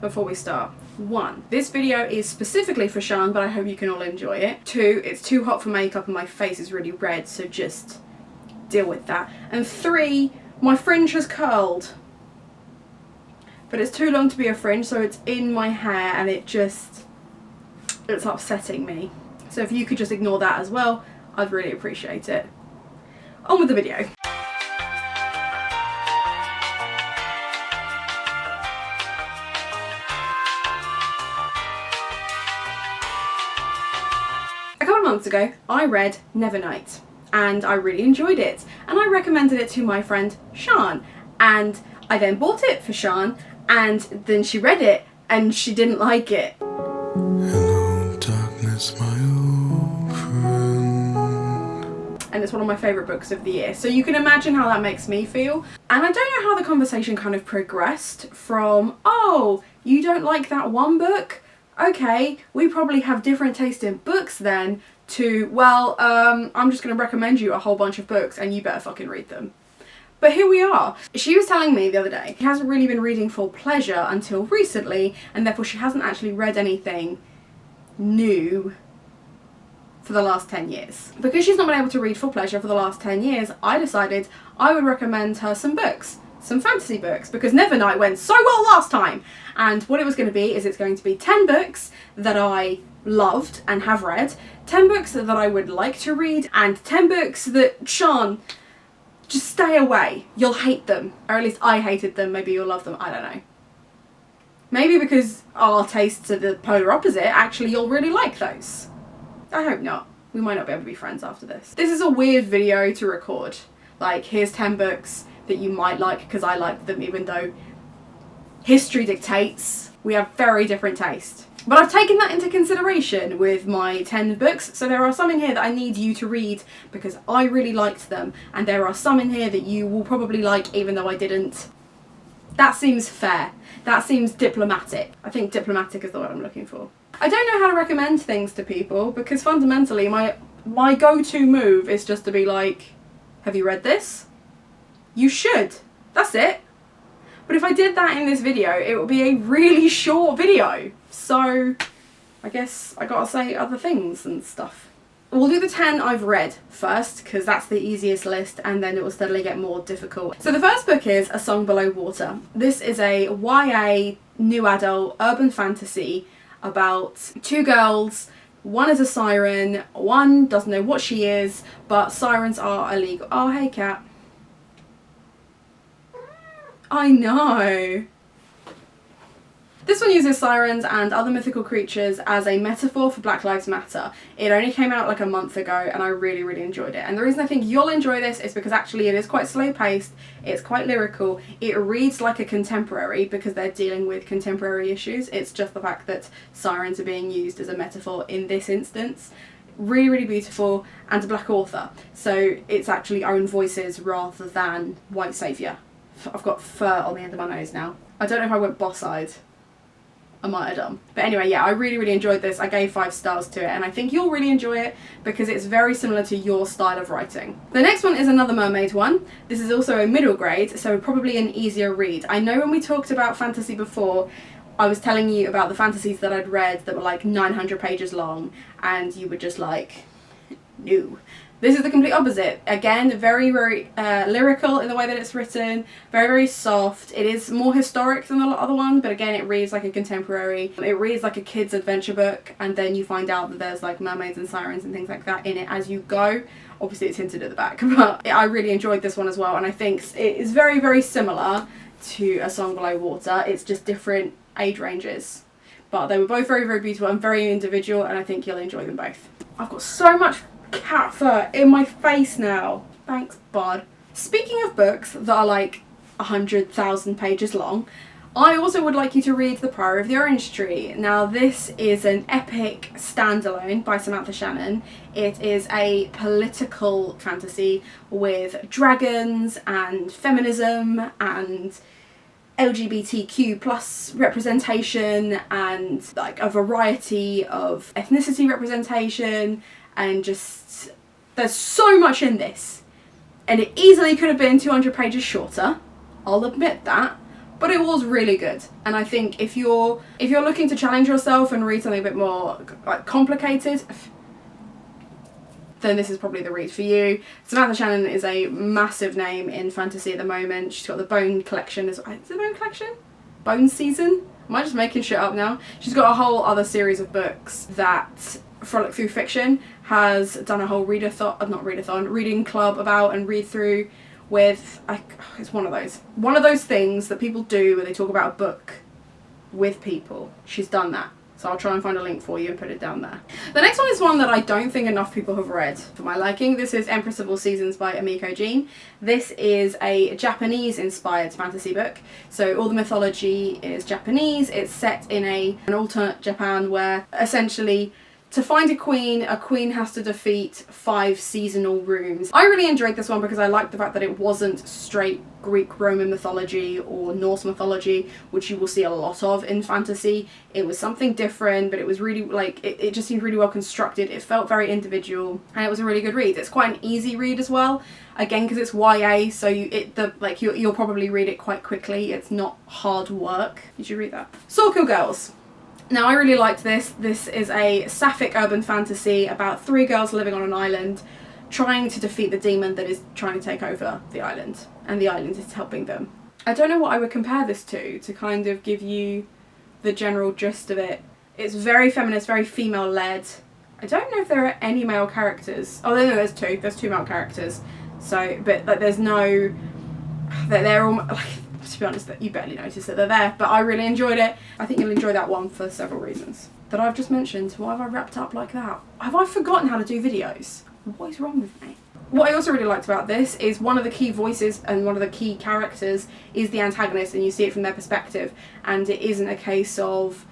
Before we start. 1. This video is specifically for Sian, but I hope you can all enjoy it. 2. It's too hot for makeup and my face is really red, so just deal with that. And 3. My fringe has curled. But it's too long to be a fringe, so it's in my hair and it's upsetting me. So if you could just ignore that as well, I'd really appreciate it. On with the video. A couple of months ago, I read Nevernight, and I really enjoyed it, and I recommended it to my friend Sian, and I then bought it for Sian, and then she read it, and she didn't like it. Hello, darkness, my old friend. And it's one of my favourite books of the year, so you can imagine how that makes me feel. And I don't know how the conversation kind of progressed from, oh, you don't like that one book? Okay, we probably have different taste in books then, to, well, I'm just going to recommend you a whole bunch of books and you better fucking read them. But here we are. She was telling me the other day she hasn't really been reading for pleasure until recently, and therefore she hasn't actually read anything new for the last 10 years. Because she's not been able to read for pleasure for the last 10 years, I decided I would recommend her some books. Some fantasy books, because Nevernight went so well last time. And what it was going to be is it's going to be 10 books that I loved and have read, 10 books that I would like to read, and 10 books that, Sian, just stay away. You'll hate them. Or at least I hated them, maybe you'll love them, I don't know. Maybe because our tastes are the polar opposite, actually you'll really like those. I hope not. We might not be able to be friends after this. This is a weird video to record. Like, here's 10 books that you might like because I liked them, even though history dictates we have very different taste. But I've taken that into consideration with my 10 books, so there are some in here that I need you to read because I really liked them, and there are some in here that you will probably like even though I didn't. That seems fair. That seems diplomatic. I think diplomatic is the word I'm looking for. I don't know how to recommend things to people because fundamentally my go-to move is just to be like, have you read this? You should. That's it. But if I did that in this video, it would be a really short video. So I guess I gotta say other things and stuff. We'll do the 10 I've read first, because that's the easiest list, and then it will steadily get more difficult. So the first book is A Song Below Water. This is a YA, new adult, urban fantasy about two girls. One is a siren, one doesn't know what she is, but sirens are illegal. Oh, hey cat. I know. This one uses sirens and other mythical creatures as a metaphor for Black Lives Matter. It only came out like a month ago and I really, really enjoyed it. And the reason I think you'll enjoy this is because actually it is quite slow paced, it's quite lyrical, it reads like a contemporary because they're dealing with contemporary issues. It's just the fact that sirens are being used as a metaphor in this instance. Really, really beautiful, and a black author. So it's actually own voices rather than white saviour. I've got fur on the end of my nose now. I don't know if I went boss-eyed. I might have done. But anyway, yeah, I really, really enjoyed this. I gave 5 stars to it, and I think you'll really enjoy it because it's very similar to your style of writing. The next one is another mermaid one. This is also a middle grade, so probably an easier read. I know when we talked about fantasy before, I was telling you about the fantasies that I'd read that were like 900 pages long, and you were just like, no. This is the complete opposite. Again, very, very lyrical in the way that it's written, very, very soft. It is more historic than the other one, but again, it reads like a contemporary. It reads like a kid's adventure book, and then you find out that there's like mermaids and sirens and things like that in it as you go. Obviously, it's hinted at the back, but I really enjoyed this one as well, and I think it is very, very similar to A Song Below Water. It's just different age ranges. But they were both very, very beautiful and very individual, and I think you'll enjoy them both. I've got so much cat fur in my face now. Thanks, bud. Speaking of books that are like 100,000 pages long, I also would like you to read The Priory of the Orange Tree. Now, this is an epic standalone by Samantha Shannon. It is a political fantasy with dragons and feminism and LGBTQ plus representation and like a variety of ethnicity representation, and just there's so much in this, and it easily could have been 200 pages shorter, I'll admit that, but it was really good. And I think if you're looking to challenge yourself and read something a bit more like complicated, then this is probably the read for you. Samantha Shannon is a massive name in fantasy at the moment. She's got the Bone collection. Is it the Bone collection? Bone season? Am I just making shit up now? She's got a whole other series of books that Frolic Through Fiction has done a whole reading club about and read through with. It's one of those things that people do where they talk about a book with people. She's done that. So I'll try and find a link for you and put it down there. The next one is one that I don't think enough people have read for my liking. This is Empress of All Seasons by Emiko Jean. This is a Japanese-inspired fantasy book. So all the mythology is Japanese. It's set in an alternate Japan where essentially to find a queen has to defeat 5 seasonal rooms. I really enjoyed this one because I liked the fact that it wasn't straight Greek Roman mythology or Norse mythology, which you will see a lot of in fantasy. It was something different, but it was really like, it just seemed really well constructed. It felt very individual and it was a really good read. It's quite an easy read as well, again because it's YA, so you'll probably read it quite quickly. It's not hard work. Did you read that? Sakhu Girls. Now I really liked this. This is a sapphic urban fantasy about 3 girls living on an island trying to defeat the demon that is trying to take over the island, and the island is helping them. I don't know what I would compare this to kind of give you the general gist of it. It's very feminist, very female led. I don't know if there are any male characters. Oh no, there's 2. There's 2 male characters. So, but like there's no, they're all like, to be honest, you barely notice that they're there, but I really enjoyed it. I think you'll enjoy that one for several reasons that I've just mentioned. Why have I wrapped up like that? Have I forgotten how to do videos? What is wrong with me? What I also really liked about this is one of the key voices and one of the key characters is the antagonist, and you see it from their perspective, and it isn't a case of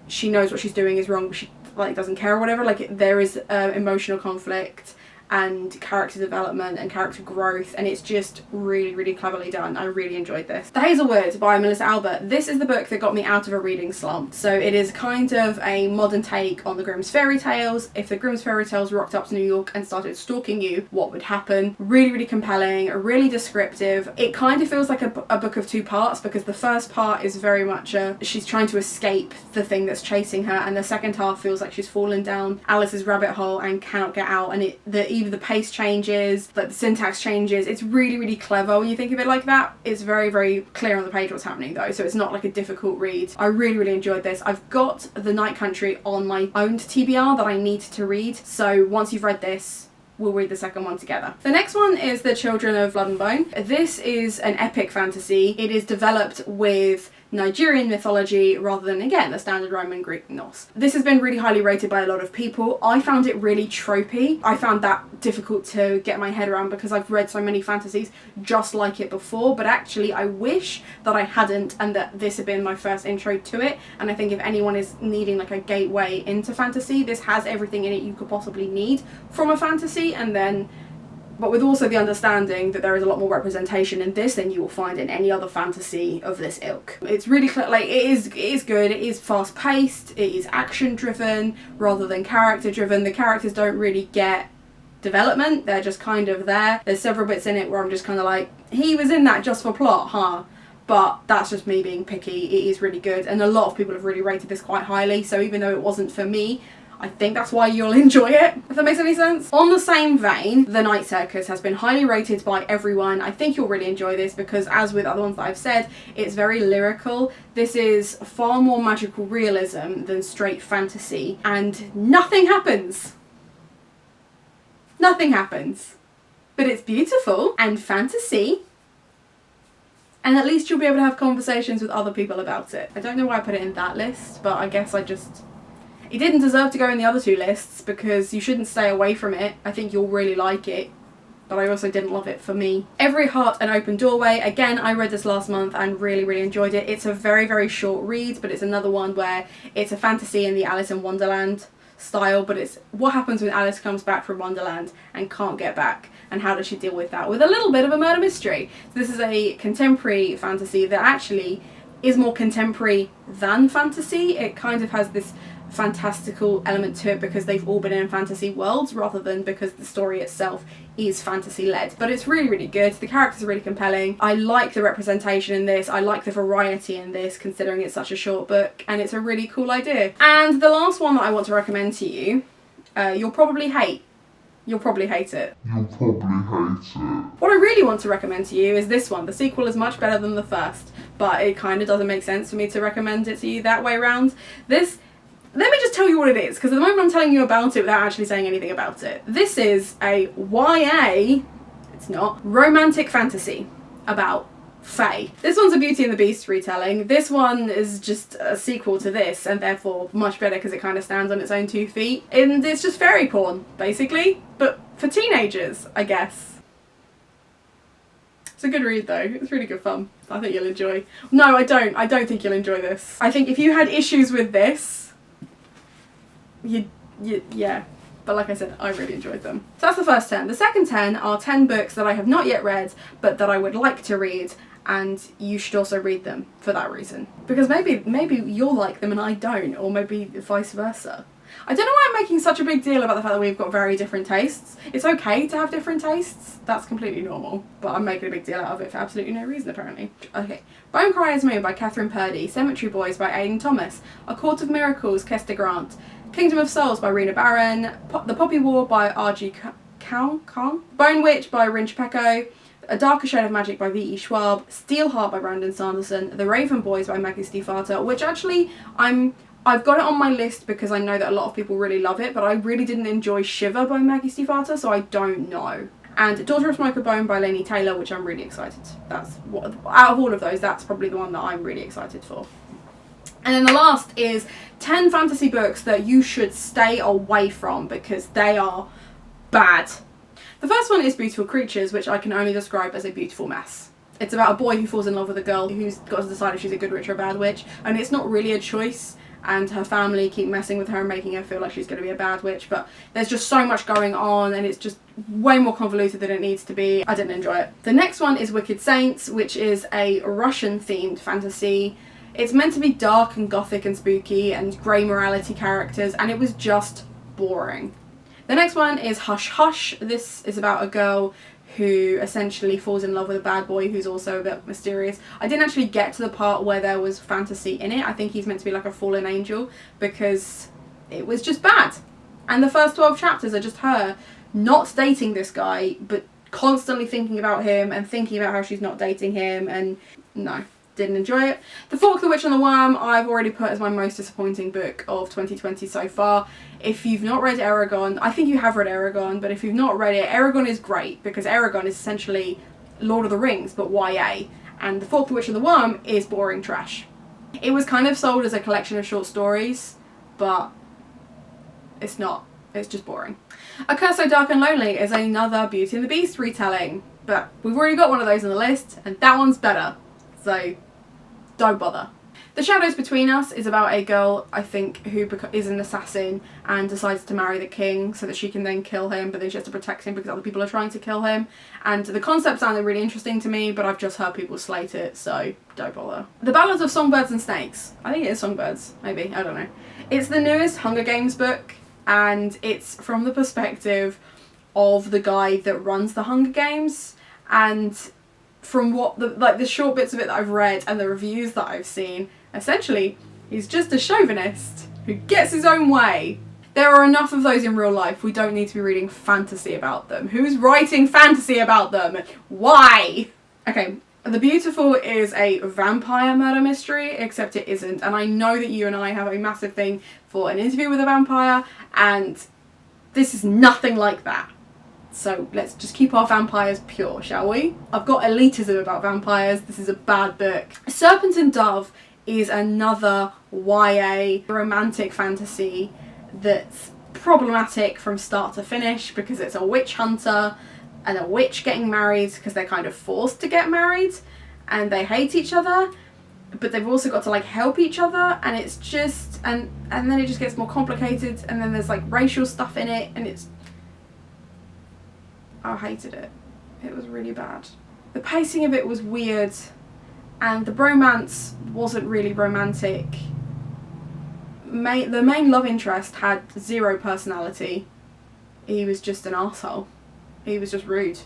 she knows what she's doing is wrong but she like doesn't care or whatever. Like there is emotional conflict and character development and character growth, and it's just really, really cleverly done. I really enjoyed this. The Hazelwood by Melissa Albert. This is the book that got me out of a reading slump. So it is kind of a modern take on the Grimm's fairy tales. If the Grimm's fairy tales rocked up to New York and started stalking you, what would happen? Really, really compelling, really descriptive. It kind of feels like a book of 2 parts because the first part is very much she's trying to escape the thing that's chasing her, and the second half feels like she's fallen down Alice's rabbit hole and cannot get out, and either the pace changes, like the syntax changes. It's really, really clever when you think of it like that. It's very, very clear on the page what's happening though, so it's not like a difficult read. I really, really enjoyed this. I've got The Night Country on my own TBR that I need to read, so once you've read this, we'll read the second one together. The next one is The Children of Blood and Bone. This is an epic fantasy. It is developed with Nigerian mythology rather than, again, the standard Roman, Greek, Norse. This has been really highly rated by a lot of people. I found it really tropey. I found that difficult to get my head around because I've read so many fantasies just like it before, but actually I wish that I hadn't and that this had been my first intro to it. And I think if anyone is needing like a gateway into fantasy, this has everything in it you could possibly need from a fantasy, and then but with also the understanding that there is a lot more representation in this than you will find in any other fantasy of this ilk. It's really like it is good. It is fast paced. It is action driven rather than character driven. The characters don't really get development. They're just kind of there. There's several bits in it where I'm just kind of like, he was in that just for plot, huh? But that's just me being picky. It is really good, and a lot of people have really rated this quite highly. So even though it wasn't for me, I think that's why you'll enjoy it, if that makes any sense. On the same vein, The Night Circus has been highly rated by everyone. I think you'll really enjoy this because, as with other ones that I've said, it's very lyrical. This is far more magical realism than straight fantasy, and nothing happens. Nothing happens. But it's beautiful and fantasy, and at least you'll be able to have conversations with other people about it. I don't know why I put it in that list, but I guess it didn't deserve to go in the other 2 lists because you shouldn't stay away from it. I think you'll really like it, but I also didn't love it for me. Every Heart an Open Doorway. Again, I read this last month and really, really enjoyed it. It's a very, very short read, but it's another one where it's a fantasy in the Alice in Wonderland style, but it's what happens when Alice comes back from Wonderland and can't get back, and how does she deal with that with a little bit of a murder mystery. So this is a contemporary fantasy that actually is more contemporary than fantasy. It kind of has this fantastical element to it because they've all been in fantasy worlds rather than because the story itself is fantasy led. But it's really, really good. The characters are really compelling. I like the representation in this. I like the variety in this considering it's such a short book, and it's a really cool idea. And the last one that I want to recommend to you, you'll probably hate. You'll probably hate it. What I really want to recommend to you is this one. The sequel is much better than the first, but it kind of doesn't make sense for me to recommend it to you that way around. This, let me just tell you what it is, because at the moment I'm telling you about it without actually saying anything about it. This is a YA, it's not, romantic fantasy about fae. This one's a Beauty and the Beast retelling. This one is just a sequel to this, and therefore much better because it kind of stands on its own 2 feet. And it's just fairy porn, basically, but for teenagers, I guess. It's a good read though. It's really good fun. I think you'll enjoy. No, I don't. I don't think you'll enjoy this. I think if you had issues with this, yeah. But like I said, I really enjoyed them. So that's the first 10. The second 10 are 10 books that I have not yet read, but that I would like to read, and you should also read them for that reason. Because maybe you'll like them and I don't, or maybe vice versa. I don't know why I'm making such a big deal about the fact that we've got very different tastes. It's okay to have different tastes. That's completely normal. But I'm making a big deal out of it for absolutely no reason, apparently. Okay. Bone Crier's Moon by Catherine Purdy. Cemetery Boys by Aidan Thomas. A Court of Miracles, Kester Grant. Kingdom of Souls by Rena Barron. The Poppy War by R.G. Kong. Bone Witch by Rin Chapeko. A Darker Shade of Magic by V.E. Schwab. Steelheart by Brandon Sanderson. The Raven Boys by Maggie Stiefvater, which actually I've got it on my list because I know that a lot of people really love it, but I really didn't enjoy Shiver by Maggie Stiefvater, so I don't know. And Daughter of Smoke and Bone by Laini Taylor, which I'm really excited. That's what, out of all of those, that's probably the one that I'm really excited for. And then the last is 10 fantasy books that you should stay away from because they are bad. The first one is Beautiful Creatures, which I can only describe as a beautiful mess. It's about a boy who falls in love with a girl who's got to decide if she's a good witch or a bad witch, and it's not really a choice, and her family keep messing with her and making her feel like she's going to be a bad witch, but there's just so much going on and it's just way more convoluted than it needs to be. I didn't enjoy it. The next one is Wicked Saints, which is a Russian themed fantasy. It's meant to be dark and gothic and spooky and grey morality characters, and it was just boring. The next one is Hush Hush. This is about a girl who essentially falls in love with a bad boy who's also a bit mysterious. I didn't actually get to the part where there was fantasy in it. I think he's meant to be like a fallen angel because it was just bad. And the first 12 chapters are just her not dating this guy, but constantly thinking about him and thinking about how she's not dating him, and no. Didn't enjoy it. The Fork, the Witch and the Worm I've already put as my most disappointing book of 2020 so far. If you've not read Eragon, I think you have read Eragon, but if you've not read it, Eragon is great because Eragon is essentially Lord of the Rings but YA, and The Fork, the Witch and the Worm is boring trash. It was kind of sold as a collection of short stories, but it's not. It's just boring. A Curse So Dark and Lonely is another Beauty and the Beast retelling, but we've already got one of those on the list and that one's better, so don't bother. The Shadows Between Us is about a girl, I think, who is an assassin and decides to marry the king so that she can then kill him, but then she has to protect him because other people are trying to kill him. And the concept sounded really interesting to me, but I've just heard people slate it, so don't bother. The Ballads of Songbirds and Snakes. I think it is Songbirds, maybe, I don't know. It's the newest Hunger Games book, and it's from the perspective of the guy that runs the Hunger Games, and from what the short bits of it that I've read and the reviews that I've seen, essentially he's just a chauvinist who gets his own way. There are enough of those in real life. We don't need to be reading fantasy about them. Who's writing fantasy about them? Why? Okay, The Beautiful is a vampire murder mystery, except it isn't, and I know that you and I have a massive thing for an interview with a vampire, and this is nothing like that. So let's just keep our vampires pure, shall we? I've got elitism about vampires. This is a bad book. Serpent and Dove is another YA romantic fantasy that's problematic from start to finish because it's a witch hunter and a witch getting married because they're kind of forced to get married and they hate each other, but they've also got to like help each other, and it's just and then it just gets more complicated, and then there's like racial stuff in it, and it's I hated it. It was really bad. The pacing of it was weird, and the bromance wasn't really romantic. the main love interest had zero personality. He was just an arsehole. He was just rude.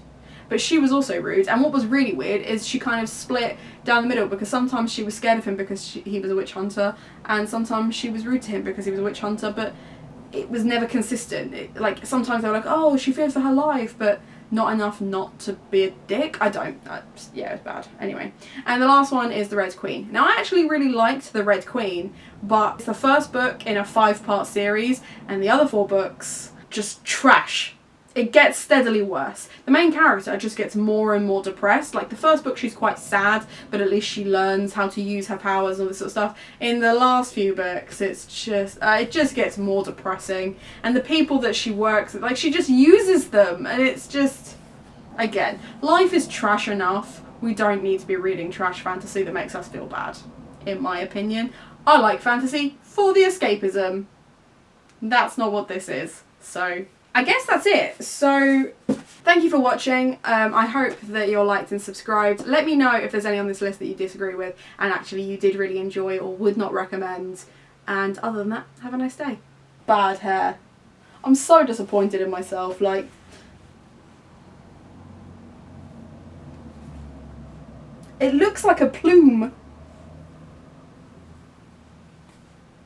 But she was also rude. And what was really weird is she kind of split down the middle, because sometimes she was scared of him because he was a witch hunter, and sometimes she was rude to him because he was a witch hunter, but it was never consistent. Like, sometimes they were like, oh, she fears for her life, but not enough not to be a dick. Yeah, it's bad. Anyway. And the last one is The Red Queen. Now, I actually really liked The Red Queen, but it's the first book in a 5-part series, and the other 4 books, just trash. It gets steadily worse. The main character just gets more and more depressed. Like, the first book she's quite sad, but at least she learns how to use her powers and all this sort of stuff. In the last few books, it's just, it just gets more depressing. And the people that she works with, like, she just uses them. And it's just, again, life is trash enough. We don't need to be reading trash fantasy that makes us feel bad, in my opinion. I like fantasy for the escapism. That's not what this is. So I guess that's it. So thank you for watching. I hope that you're liked and subscribed. Let me know if there's any on this list that you disagree with and actually you did really enjoy or would not recommend. And other than that, have a nice day. Bad hair. I'm so disappointed in myself. Like, it looks like a plume.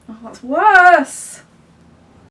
Oh, that's worse.